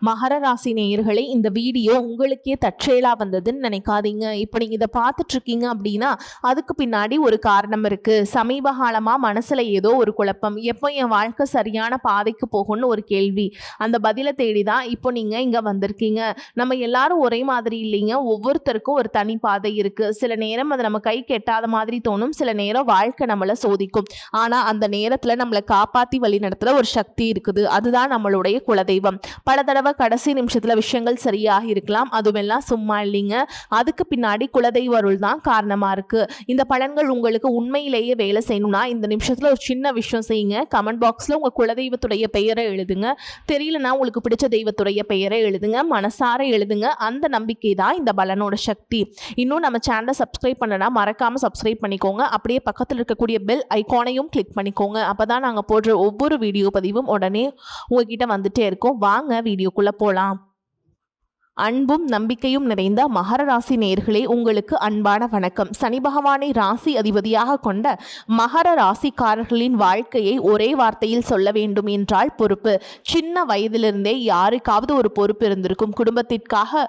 மகர ராசி நேயர்களே, இந்த வீடியோ உங்களுக்கே தற்செயலா வந்ததுன்னு நினைக்காதீங்க. இப்போ நீங்க இதை பார்த்துட்டு இருக்கீங்க அப்படின்னா அதுக்கு பின்னாடி ஒரு காரணம் இருக்கு. சமீப காலமா மனசுல ஏதோ ஒரு குழப்பம், எப்போ என் வாழ்க்கை சரியான பாதைக்கு போகும்னு ஒரு கேள்வி. அந்த பதிலை தேடி தான் இப்போ நீங்க இங்க வந்திருக்கீங்க. நம்ம எல்லாரும் ஒரே மாதிரி இல்லைங்க. ஒவ்வொருத்தருக்கும் ஒரு தனி பாதை இருக்கு. சில நேரம் அது நம்ம கை கெட்டாத மாதிரி தோணும், சில நேரம் வாழ்க்கை நம்மளை சோதிக்கும். ஆனா அந்த நேரத்துல நம்மளை காப்பாத்தி வழி நடத்துற ஒரு சக்தி இருக்குது. அதுதான் நம்மளுடைய குலதெய்வம். பல தடவை கடைசி நிமிஷத்துல விஷயங்கள் சரியாக இருக்கலாம், அதுவெல்லாம் சும்மா இல்லைங்க. அதுக்கு பின்னாடி குலதெய்வ அருள் தான் காரணமா இருக்கு. இந்த பலன்கள் உங்களுக்கு உண்மையிலேயே வேலை செய்யணும்னா இந்த நிமிஷத்துல ஒரு சின்ன விஷயம் செய்யுங்க. கமெண்ட் பாக்ஸ்ல உங்க குலதெய்வத்துடைய பெயரை எழுதுங்க. தெரியலனா உங்களுக்கு பிடிச்ச தெய்வத்துடைய பெயரை எழுதுங்க, மனசார எழுதுங்க. அந்த நம்பிக்கை தான் இந்த பலனோட சக்தி. இன்னும் நம்ம சேனலை சப்ஸ்கிரைப் பண்ணனா மறக்காம சப்ஸ்கிரைப் பண்ணிக்கோங்க. அப்படியே பக்கத்தில் இருக்கக்கூடிய பெல் ஐகானையும் கிளிக் பண்ணிக்கோங்க. அப்பதான் நாங்க போடுற ஒவ்வொரு வீடியோ பதிவும் உடனே உங்ககிட்ட வந்துட்டே இருக்கும். வாங்க வீடியோக்குள்ள போலாம். அன்பும் நம்பிக்கையும் நிறைந்த மகர ராசி நேயர்களே, உங்களுக்கு அன்பான வணக்கம். சனி பகவானை ராசி அதிபதியாக கொண்ட மகர ராசிக்காரர்களின் வாழ்க்கையை ஒரே வார்த்தையில் சொல்ல வேண்டும் என்றால் பொறுப்பு. சின்ன வயதிலிருந்தே யாருக்காவது ஒரு பொறுப்பு இருந்திருக்கும். குடும்பத்திற்காக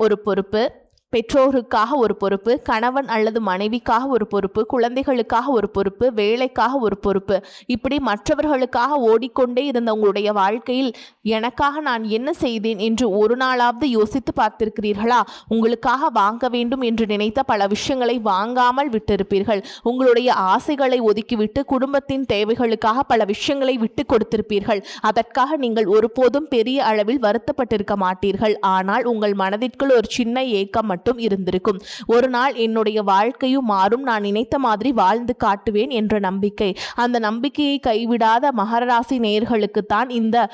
ஒரு பொறுப்பு, பெற்றோருக்காக ஒரு பொறுப்பு, கணவன் அல்லது மனைவிக்காக ஒரு பொறுப்பு, குழந்தைகளுக்காக ஒரு பொறுப்பு, வேலைக்காக ஒரு பொறுப்பு. இப்படி மற்றவர்களுக்காக ஓடிக்கொண்டே இருந்த உங்களுடைய வாழ்க்கையில் எனக்காக நான் என்ன செய்தேன் என்று ஒரு நாளாவது யோசித்து பார்த்திருக்கிறீர்களா? உங்களுக்காக வாங்க வேண்டும் என்று நினைத்த பல விஷயங்களை வாங்காமல் விட்டிருப்பீர்கள். உங்களுடைய ஆசைகளை ஒதுக்கிவிட்டு குடும்பத்தின் தேவைகளுக்காக பல விஷயங்களை விட்டு கொடுத்திருப்பீர்கள். அதற்காக நீங்கள் ஒருபோதும் பெரிய அளவில் வருத்தப்பட்டிருக்க மாட்டீர்கள். ஆனால் உங்கள் மனதிற்குள் ஒரு சின்ன ஏக்கம் மட்டும் இருந்திருக்கும். ஒரு நாள் என்னுடைய வாழ்க்கையும் மாறும், நான் நினைத்த மாதிரி வாழ்ந்து காட்டுவேன் என்ற நம்பிக்கை. அந்த நம்பிக்கையை கைவிடாத மகர ராசி நேயர்களுக்குத்தான் இந்த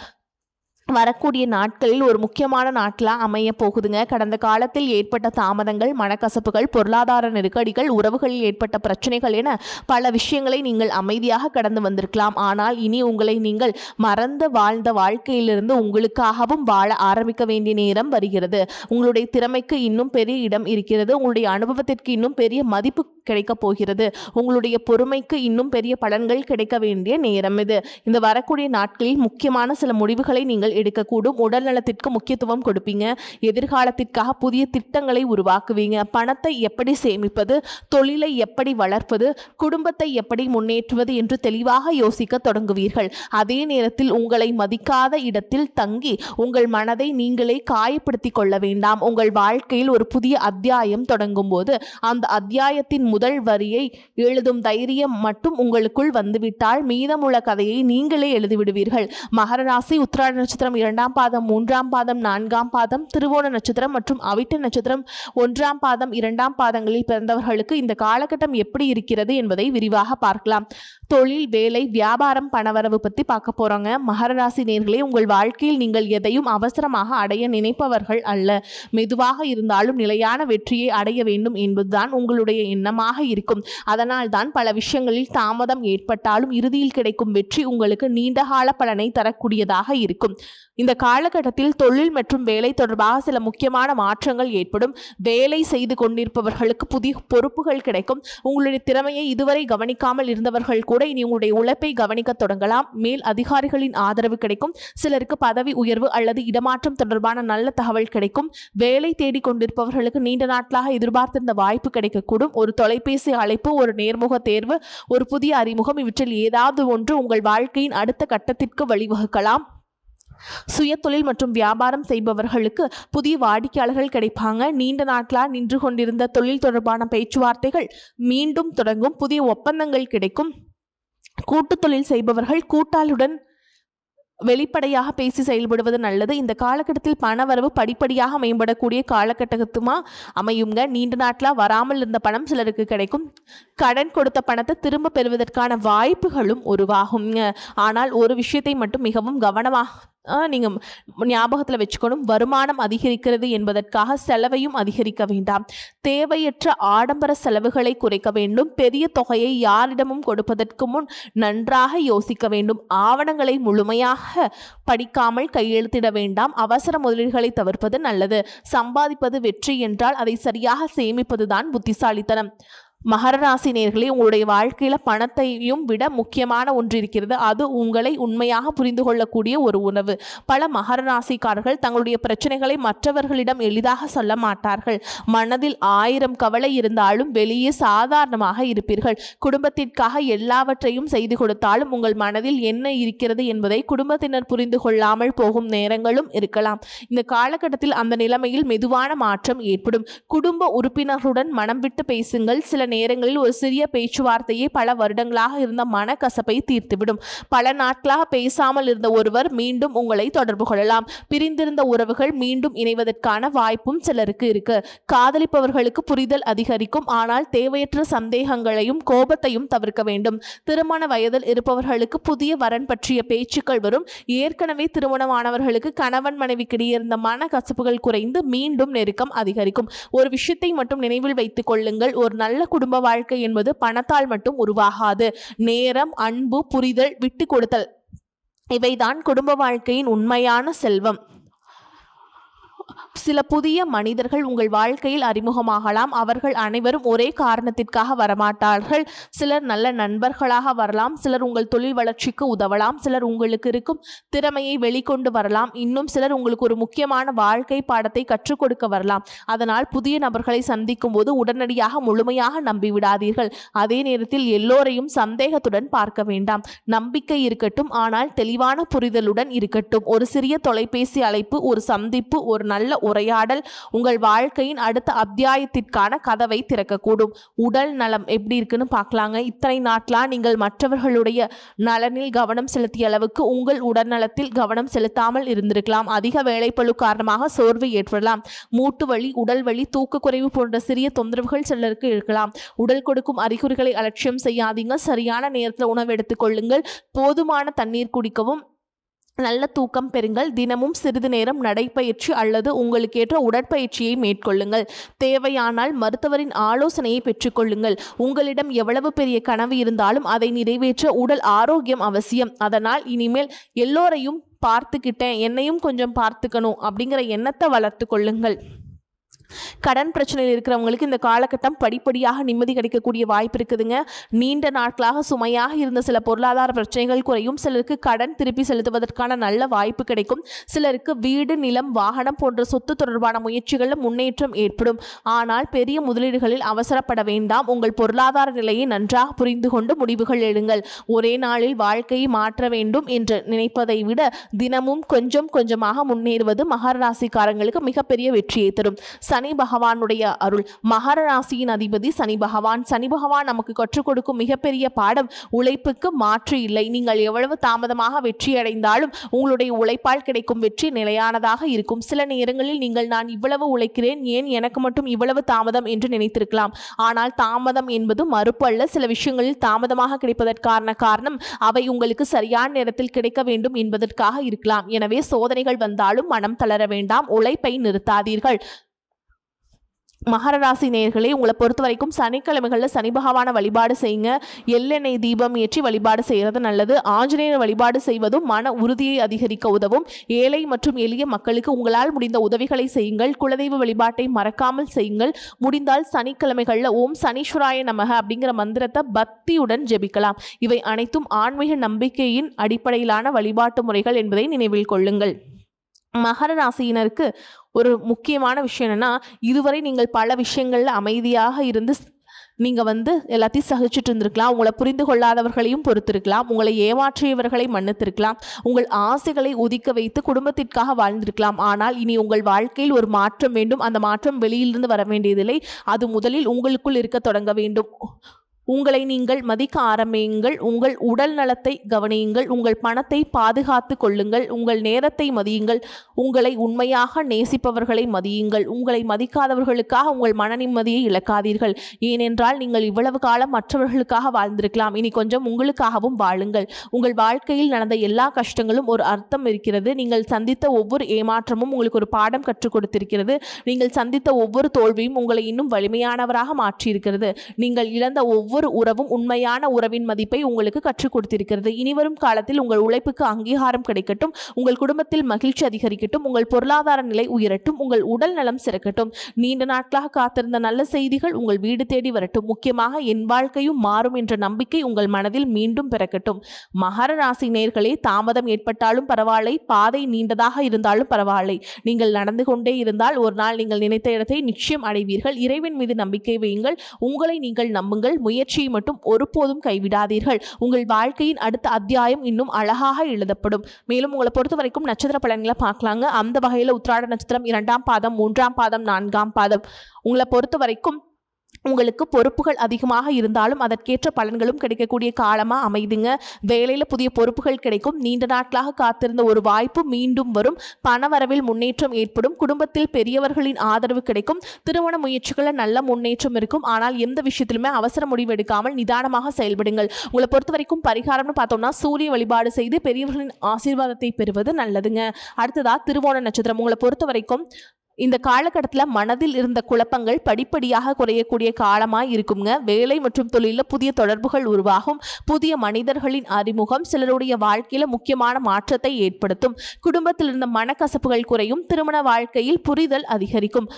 வரக்கூடிய நாட்களில் ஒரு முக்கியமான நாட்களாக அமைய போகுதுங்க. கடந்த காலத்தில் ஏற்பட்ட தாமதங்கள், மனக்கசப்புகள், பொருளாதார நெருக்கடிகள், உறவுகளில் ஏற்பட்ட பிரச்சனைகள் என பல விஷயங்களை நீங்கள் அமைதியாக கடந்து வந்திருக்கலாம். ஆனால் இனி உங்களை நீங்கள் மறந்து வாழ்ந்த வாழ்க்கையிலிருந்து உங்களுக்காகவும் வாழ ஆரம்பிக்க வேண்டிய நேரம் வருகிறது. உங்களுடைய திறமைக்கு இன்னும் பெரிய இடம் இருக்கிறது. உங்களுடைய அனுபவத்திற்கு இன்னும் பெரிய மதிப்பு கிடைக்கப் போகிறது. உங்களுடைய பொறுமைக்கு இன்னும் பெரிய பலன்கள் கிடைக்க வேண்டிய நேரம் இது. இந்த வரக்கூடிய நாட்களில் முக்கியமான சில முடிவுகளை நீங்கள் எடுக்கக்கூடும். உடல் நலத்திற்கு முக்கியத்துவம் கொடுப்பீங்க. எதிர்காலத்திற்காக புதிய திட்டங்களை உருவாக்குவீங்க. பணத்தை எப்படி சேமிப்பது, தொழிலை எப்படி வளர்ப்பது, குடும்பத்தை எப்படி முன்னேற்றுவது என்று தெளிவாக யோசிக்க தொடங்குவீர்கள். அதே நேரத்தில் உங்களை மதிக்காத இடத்தில் தங்கி உங்கள் மனதை நீங்களே காயப்படுத்திக் கொள்ள வேண்டாம். உங்கள் வாழ்க்கையில் ஒரு புதிய அத்தியாயம் தொடங்கும் போது அந்த அத்தியாயத்தின் முதல் வரியை எழுதும் தைரியம் மட்டும் உங்களுக்குள் வந்துவிட்டால் மீதமுள்ள கதையை நீங்களே எழுதிவிடுவீர்கள். மகர ராசி உத்திராட நட்சத்திரம் 2ஆம் பாதம், 3ஆம் பாதம், 4ஆம் பாதம், திருவோண நட்சத்திரம் மற்றும் அவிட்ட நட்சத்திரம் 1ஆம் பாதம், 2ஆம் பாதங்களில் பிறந்தவர்களுக்கு இந்த காலகட்டம் எப்படி இருக்கிறது என்பதை விரிவாக பார்க்கலாம். தொழில், வேலை, வியாபாரம், பணவரவு பற்றி பார்க்க போறோங்க. மகர ராசி நேயர்களே, உங்கள் வாழ்க்கையில் நீங்கள் எதையும் அவசரமாக அடைய நினைப்பவர்கள் அல்ல. மெதுவாக இருந்தாலும் நிலையான வெற்றியை அடைய வேண்டும் என்பதுதான் உங்களுடைய எண்ணமாக இருக்கும். அதனால் தான் பல விஷயங்களில் தாமதம் ஏற்பட்டாலும் இறுதியில் கிடைக்கும் வெற்றி உங்களுக்கு நீண்டகால பலனை தரக்கூடியதாக இருக்கும். இந்த காலகட்டத்தில் தொழில் மற்றும் வேலை தொடர்பாக சில முக்கியமான மாற்றங்கள் ஏற்படும். வேலை செய்து கொண்டிருப்பவர்களுக்கு புதிய பொறுப்புகள் கிடைக்கும். உங்களுடைய திறமையை இதுவரை கவனிக்காமல் இருந்தவர்கள் கூட இனி உங்களுடைய உழைப்பை கவனிக்க தொடங்கலாம். மேல் அதிகாரிகளின் ஆதரவு கிடைக்கும். சிலருக்கு பதவி உயர்வு அல்லது இடமாற்றம் தொடர்பான நல்ல தகவல் கிடைக்கும். வேலை தேடிக் கொண்டிருப்பவர்களுக்கு நீண்ட நாட்களாக எதிர்பார்த்திருந்த வாய்ப்பு கிடைக்கக்கூடும். ஒரு தொலைபேசி அழைப்பு, ஒரு நேர்முக தேர்வு, ஒரு புதிய அறிமுகம், இவற்றில் ஏதாவது ஒன்று உங்கள் வாழ்க்கையின் அடுத்த கட்டத்திற்கு வழிவகுக்கலாம். சுய தொழில் மற்றும் வியாபாரம் செய்பவர்களுக்கு புதிய வாடிக்கையாளர்கள் கிடைப்பாங்க. நீண்ட நாட்களாக நின்று கொண்டிருந்த தொழில் தொடர்பான பேச்சுவார்த்தைகள் மீண்டும் தொடங்கும். புதிய ஒப்பந்தங்கள் கிடைக்கும். கூட்டு தொழில் செய்பவர்கள் கூட்டாளுடன் வெளிப்படையாக பேசி செயல்படுவது நல்லது. இந்த காலகட்டத்தில் பணவரவு படிப்படியாக மேம்படக்கூடிய காலகட்டத்துமா அமையுங்க. நீண்ட நாட்களாக வராமல் இருந்த பணம் சிலருக்கு கிடைக்கும். கடன் கொடுத்த பணத்தை திரும்ப பெறுவதற்கான வாய்ப்புகளும் உருவாகும். ஆனால் ஒரு விஷயத்தை மட்டும் மிகவும் கவனமாக நீங்கள் ஞாபகத்தில் வச்சுக்கணும். வருமானம் அதிகரிக்கிறது என்பதற்காக செலவையும் அதிகரிக்க வேண்டாம். தேவையற்ற ஆடம்பர செலவுகளை குறைக்க வேண்டும். பெரிய தொகையை யாரிடமும் கொடுப்பதற்கு முன் நன்றாக யோசிக்க வேண்டும். ஆவணங்களை முழுமையாக படிக்காமல் கையெழுத்திட வேண்டாம். அவசர முதலீடுகளை தவிர்ப்பது நல்லது. சம்பாதிப்பது வெற்றி என்றால் அதை சரியாக சேமிப்பதுதான் புத்திசாலித்தனம். மகர ராசி நேயர்களே, உங்களுடைய வாழ்க்கையில பணத்தையும் விட முக்கியமான ஒன்று இருக்கிறது. அது உங்களை உண்மையாக புரிந்து கொள்ளக்கூடிய ஒரு உணவு. பல மகர ராசிக்காரர்கள் தங்களுடைய பிரச்சனைகளை மற்றவர்களிடம் எளிதாக சொல்ல மாட்டார்கள். மனதில் 1000 கவலை இருந்தாலும் வெளியே சாதாரணமாக இருப்பீர்கள். குடும்பத்திற்காக எல்லாவற்றையும் செய்து கொடுத்தாலும் உங்கள் மனதில் என்ன இருக்கிறது என்பதை குடும்பத்தினர் புரிந்து கொள்ளாமல் போகும் நேரங்களும் இருக்கலாம். இந்த காலகட்டத்தில் அந்த நிலைமையில் மெதுவான மாற்றம் ஏற்படும். குடும்ப உறுப்பினர்களுடன் மனம் விட்டு பேசுங்கள். சில நேரங்களில் ஒரு சிறிய பேச்சுவார்த்தையே பல வருடங்களாக இருந்த மனக்கசப்பை தீர்த்துவிடும். பல நாட்களாக பேசாமல் இருந்த ஒருவர் மீண்டும் உங்களை தொடர்பு கொள்ளலாம். பிரிந்திருந்த உறவுகள் மீண்டும் இணைவதற்கான வாய்ப்பும் சிலருக்கு இருக்கு. காதலிப்பவர்களுக்கு புரிதல் அதிகரிக்கும். ஆனால் தேவையற்ற சந்தேகங்களையும் கோபத்தையும் தவிர்க்க வேண்டும். திருமண வயதில் இருப்பவர்களுக்கு புதிய வரன் பற்றிய பேச்சுக்கள் வரும். ஏற்கனவே திருமணமானவர்களுக்கு கணவன் மனைவிக்கிடையே இருந்த மனக்கசப்புகள் குறைந்து மீண்டும் நெருக்கம் அதிகரிக்கும். ஒரு விஷயத்தை மட்டும் நினைவில் வைத்துக் கொள்ளுங்கள். ஒரு நல்ல குடும்ப வாழ்க்கை என்பது பணத்தால் மட்டும் உருவாகாது. நேரம், அன்பு, புரிதல், விட்டு கொடுத்தல் இவைதான் குடும்ப வாழ்க்கையின் உண்மையான செல்வம். சில புதிய மனிதர்கள் உங்கள் வாழ்க்கையில் அறிமுகமாகலாம். அவர்கள் அனைவரும் ஒரே காரணத்திற்காக வரமாட்டார்கள். சிலர் நல்ல நண்பர்களாக வரலாம். சிலர் உங்கள் தொழில் வளர்ச்சிக்கு உதவலாம். சிலர் உங்களுக்கு இருக்கும் திறமையை வெளிக்கொண்டு வரலாம். இன்னும் சிலர் உங்களுக்கு ஒரு முக்கியமான வாழ்க்கை பாடத்தை கற்றுக் கொடுக்க வரலாம். அதனால் புதிய நபர்களை சந்திக்கும் போது உடனடியாக முழுமையாக நம்பிவிடாதீர்கள். அதே நேரத்தில் எல்லோரையும் சந்தேகத்துடன் பார்க்க வேண்டாம். நம்பிக்கை இருக்கட்டும், ஆனால் தெளிவான புரிதலுடன் இருக்கட்டும். ஒரு சிறிய தொலைபேசி அழைப்பு, ஒரு சந்திப்பு, ஒரு நல்ல உரையாடல் உங்கள் வாழ்க்கையின் அடுத்த அத்தியாயத்திற்கான கதவை திறக்கக்கூடும். உடல் நலம் எப்படி இருக்குன்னு பார்க்கலாங்க. இத்தனை நாட்களா நீங்கள் மற்றவர்களுடைய நலனில் கவனம் செலுத்திய அளவுக்கு உங்கள் உடல்நலத்தில் கவனம் செலுத்தாமல் இருந்திருக்கலாம். அதிக வேலைப்பளு காரணமாக சோர்வு ஏற்படலாம். மூட்டு வலி, உடல் வலி, தூக்க குறைவு போன்ற சிறிய தொந்தரவுகள் சிலருக்கு இருக்கலாம். உடல் கொடுக்கும் அறிகுறிகளை அலட்சியம் செய்யாதீங்க. சரியான நேரத்தில் உணவு எடுத்துக்கொள்ளுங்கள். போதுமான தண்ணீர் குடிக்கவும். நல்ல தூக்கம் பெறுங்கள். தினமும் சிறிது நேரம் நடைப்பயிற்சி அல்லது உங்களுக்கு ஏற்ற உடற்பயிற்சியை மேற்கொள்ளுங்கள். தேவையானால் மருத்துவரின் ஆலோசனையை பெற்றுக்கொள்ளுங்கள். உங்களிடம் எவ்வளவு பெரிய கனவு இருந்தாலும் அதை நிறைவேற்ற உடல் ஆரோக்கியம் அவசியம். அதனால் இனிமேல் எல்லோரையும் பார்த்துக்கிட்டேன், என்னையும் கொஞ்சம் பார்த்துக்கணும் அப்படிங்கிற எண்ணத்தை வளர்த்து கொள்ளுங்கள். கடன் பிரச்சனையில் இருக்கிறவங்களுக்கு இந்த காலகட்டம் படிப்படியாக நிம்மதி கிடைக்கக்கூடிய வாய்ப்பு இருக்குதுங்க. நீண்ட நாட்களாக சுமையாக இருந்த சில பொருளாதார பிரச்சனைகள் குறையும். சிலருக்கு கடன் திருப்பி செலுத்துவதற்கான நல்ல வாய்ப்பு கிடைக்கும். சிலருக்கு வீடு, நிலம், வாகனம் போன்ற சொத்து தொடர்பான முயற்சிகளில் முன்னேற்றம் ஏற்படும். ஆனால் பெரிய முதலீடுகளில் அவசரப்பட வேண்டாம். உங்கள் பொருளாதார நிலையை நன்றாக புரிந்து கொண்டு முடிவுகள் எடுங்கள். ஒரே நாளில் வாழ்க்கையை மாற்ற வேண்டும் என்று நினைப்பதை விட தினமும் கொஞ்சம் கொஞ்சமாக முன்னேறுவது மகர ராசிக்காரங்களுக்கு மிகப்பெரிய வெற்றியை தரும். சனி பகவானுடைய அருள். மகர ராசியின் அதிபதி சனி பகவான். சனி பகவான் நமக்கு கற்றுக் கொடுக்கும் மிகப்பெரிய பாடம் உழைப்புக்கு மாற்று இல்லை. நீங்கள் எவ்வளவு தாமதமாக வெற்றி அடைந்தாலும் உங்களுடைய உழைப்பால் கிடைக்கும் வெற்றி நிலையானதாக இருக்கும். சில நேரங்களில் நீங்கள் நான் இவ்வளவு உழைக்கிறேன், ஏன் எனக்கு மட்டும் இவ்வளவு தாமதம் என்று நினைத்திருக்கலாம். ஆனால் தாமதம் என்பது மறுப்பு அல்ல. சில விஷயங்களில் தாமதமாக கிடைப்பதற்கான காரணம் அவை உங்களுக்கு சரியான நேரத்தில் கிடைக்க வேண்டும் என்பதற்காக இருக்கலாம். எனவே சோதனைகள் வந்தாலும் மனம் தளர வேண்டாம். உழைப்பை நிறுத்தாதீர்கள். மகர ராசி நேயர்களே, உங்களை பொறுத்த வரைக்கும் சனிக்கிழமைகளில் சனி பகவான வழிபாடு செய்யுங்க. எள்ளெண்ணெய் தீபம் ஏற்றி வழிபாடு செய்கிறது நல்லது. ஆஞ்சநேயர் வழிபாடு செய்வதும் மன உறுதியை அதிகரிக்க உதவும். ஏழை மற்றும் எளிய மக்களுக்கு உங்களால் முடிந்த உதவிகளை செய்யுங்கள். குலதெய்வ வழிபாட்டை மறக்காமல் செய்யுங்கள். முடிந்தால் சனிக்கிழமைகளில் ஓம் சனீஸ்வராய நமக அப்படிங்கிற மந்திரத்தை பக்தியுடன் ஜெபிக்கலாம். இவை அனைத்தும் ஆன்மீக நம்பிக்கையின் அடிப்படையிலான வழிபாட்டு முறைகள் என்பதை நினைவில் கொள்ளுங்கள். மகர ராசியினருக்கு ஒரு முக்கியமான விஷயம் என்னன்னா, இதுவரை நீங்கள் பல விஷயங்கள்ல அமைதியாக இருந்து நீங்கள் எல்லாத்தையும் சகிச்சுட்டு இருந்திருக்கலாம். உங்களை புரிந்து கொள்ளாதவர்களையும் பொறுத்திருக்கலாம். உங்களை ஏமாற்றியவர்களை மன்னித்திருக்கலாம். உங்கள் ஆசைகளை ஒதுக்க வைத்து குடும்பத்திற்காக வாழ்ந்திருக்கலாம். ஆனால் இனி உங்கள் வாழ்க்கையில் ஒரு மாற்றம் வேண்டும். அந்த மாற்றம் வெளியிலிருந்து வர வேண்டியதில்லை. அது முதலில் உங்களுக்குள் இருக்க தொடங்க வேண்டும். உங்களை நீங்கள் மதிக்க ஆரம்பியுங்கள். உங்கள் உடல் நலத்தை கவனியுங்கள். உங்கள் பணத்தை பாதுகாத்து கொள்ளுங்கள். உங்கள் நேரத்தை மதியுங்கள். உங்களை உண்மையாக நேசிப்பவர்களை மதியுங்கள். உங்களை மதிக்காதவர்களுக்காக உங்கள் மன நிம்மதியை இழக்காதீர்கள். ஏனென்றால் நீங்கள் இவ்வளவு காலம் மற்றவர்களுக்காக வாழ்ந்திருக்கலாம். இனி கொஞ்சம் உங்களுக்காகவும் வாழுங்கள். உங்கள் வாழ்க்கையில் நடந்த எல்லா கஷ்டங்களும் ஒரு அர்த்தம் இருக்கிறது. நீங்கள் சந்தித்த ஒவ்வொரு ஏமாற்றமும் உங்களுக்கு ஒரு பாடம் கற்றுக் கொடுத்திருக்கிறது. நீங்கள் சந்தித்த ஒவ்வொரு தோல்வியும் உங்களை இன்னும் வலிமையானவராக மாற்றியிருக்கிறது. நீங்கள் இழந்த ஒவ்வொரு ஒவ்வொரு உறவும் உண்மையான உறவின் மதிப்பை உங்களுக்கு கற்றுக் கொடுத்திருக்கிறது. இனிவரும் காலத்தில் உங்கள் உழைப்புக்கு அங்கீகாரம் கிடைக்கட்டும், உங்கள் குடும்பத்தில் மகிழ்ச்சி அதிகரிக்கட்டும், உங்கள் பொருளாதார நிலை உயரட்டும், உங்கள் உடல் நலம் சிறக்கட்டும். நீண்ட நாட்களாக காத்திருந்த நல்ல செய்திகள் உங்கள் வீடு தேடி வரட்டும். முக்கியமாக என் வாழ்க்கையும் மாறும் என்ற நம்பிக்கை உங்கள் மனதில் மீண்டும் பிறக்கட்டும். மகர ராசி நேயர்களே, தாமதம் ஏற்பட்டாலும் பரவாயில்லை, பாதை நீண்டதாக இருந்தாலும் பரவாயில்லை, நீங்கள் நடந்து கொண்டே இருந்தால் ஒரு நாள் நீங்கள் நினைத்த இடத்தை நிச்சயம் அடைவீர்கள். இறைவன் மீது நம்பிக்கை வையுங்கள், உங்களை நீங்கள் நம்புங்கள், முயற்சியை மட்டும் ஒருபோதும் கைவிடாதீர்கள். உங்கள் வாழ்க்கையின் அடுத்த அத்தியாயம் இன்னும் அழகாக எழுதப்படும். மேலும் உங்களை பொறுத்த வரைக்கும் நட்சத்திர பலன்களை பார்க்கலாங்க. அந்த வகையில் உத்திராட நட்சத்திரம் 2ஆம் பாதம், 3ஆம் பாதம், 4ஆம் பாதம் உங்களை பொறுத்த வரைக்கும் உங்களுக்கு பொறுப்புகள் அதிகமாக இருந்தாலும் அதற்கேற்ற பலன்களும் கிடைக்கக்கூடிய காலமா அமைதுங்க. வேலையில புதிய பொறுப்புகள் கிடைக்கும். நீண்ட நாட்களாக காத்திருந்த ஒரு வாய்ப்பு மீண்டும் வரும். பணவரவில் முன்னேற்றம் ஏற்படும். குடும்பத்தில் பெரியவர்களின் ஆதரவு கிடைக்கும். திருமண முயற்சிகள நல்ல முன்னேற்றம் இருக்கும். ஆனால் எந்த விஷயத்திலுமே அவசர முடிவு எடுக்காமல் நிதானமாக செயல்படுங்கள். உங்களை பொறுத்த வரைக்கும் பரிகாரம்னு பார்த்தோம்னா சூரிய வழிபாடு செய்து பெரியவர்களின் ஆசீர்வாதத்தை பெறுவது நல்லதுங்க. அடுத்ததா திருவோண நட்சத்திரம் உங்களை பொறுத்த வரைக்கும் இந்த காலகட்டத்தில் மனதில் இருந்த குழப்பங்கள் படிப்படியாக குறையக்கூடிய காலமாக இருக்குங்க. வேலை மற்றும் தொழிலில் புதிய தொடர்புகள் உருவாகும். புதிய மனிதர்களின் அறிமுகம் சிலருடைய வாழ்க்கையில் முக்கியமான மாற்றத்தை ஏற்படுத்தும். குடும்பத்தில் இருந்த மனக்கசப்புகள் குறையும். திருமண வாழ்க்கையில் புரிதல் அதிகரிக்கும்.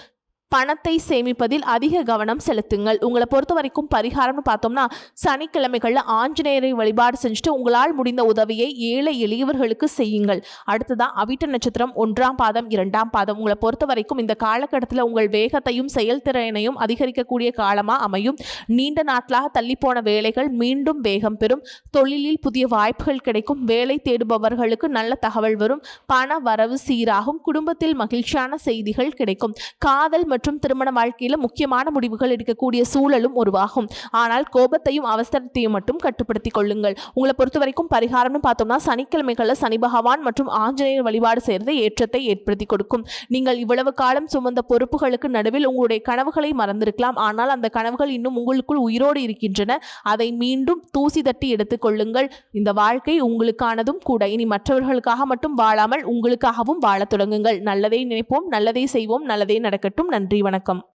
பணத்தை சேமிப்பதில் அதிக கவனம் செலுத்துங்கள். உங்களை பொறுத்த வரைக்கும் பரிகாரம்னு பார்த்தோம்னா சனிக்கிழமைகளில் ஆஞ்சநேயரை வழிபாடு செஞ்சுட்டு உங்களால் முடிந்த உதவியை ஏழை எளியவர்களுக்கு செய்யுங்கள். அடுத்ததான் அவிட்ட நட்சத்திரம் 1ஆம் பாதம், 2ஆம் பாதம் உங்களை பொறுத்த வரைக்கும் இந்த காலகட்டத்தில் உங்கள் வேகத்தையும் செயல்திறனையும் அதிகரிக்கக்கூடிய காலமாக அமையும். நீண்ட நாட்களாக தள்ளிப்போன வேலைகள் மீண்டும் வேகம் பெறும். தொழிலில் புதிய வாய்ப்புகள் கிடைக்கும். வேலை தேடுபவர்களுக்கு நல்ல தகவல் வரும். பண வரவு சீராகும். குடும்பத்தில் மகிழ்ச்சியான செய்திகள் கிடைக்கும். காதல் மற்றும் திருமண வாழ்க்கையில முக்கியமான முடிவுகள் எடுக்கக்கூடிய சூழலும் உருவாகும். ஆனால் கோபத்தையும் அவசரத்தையும் மட்டும் கட்டுப்படுத்திக் கொள்ளுங்கள். உங்களை பொறுத்த வரைக்கும் பரிகாரம்னு பார்த்தோம்னா சனிக்கிழமைகள்ல சனி பகவான் மற்றும் ஆஞ்சநேயர் வழிபாடு செய்வது ஏற்றத்தை ஏற்படுத்தி கொடுக்கும். நீங்கள் இவ்வளவு காலம் சுமந்த பொறுப்புகளுக்கு நடுவில் உங்களுடைய கனவுகளை மறந்திருக்கலாம். ஆனால் அந்த கனவுகள் இன்னும் உங்களுக்குள் உயிரோடு இருக்கின்றன. அதை மீண்டும் தூசி தட்டி எடுத்துக் கொள்ளுங்கள். இந்த வாழ்க்கை உங்களுக்கானதும் கூட. இனி மற்றவர்களுக்காக மட்டும் வாழாமல் உங்களுக்காகவும் வாழத் தொடங்குங்கள். நல்லதை நினைப்போம், நல்லதை செய்வோம், நல்லதே நடக்கட்டும். நன்றி, வணக்கம்.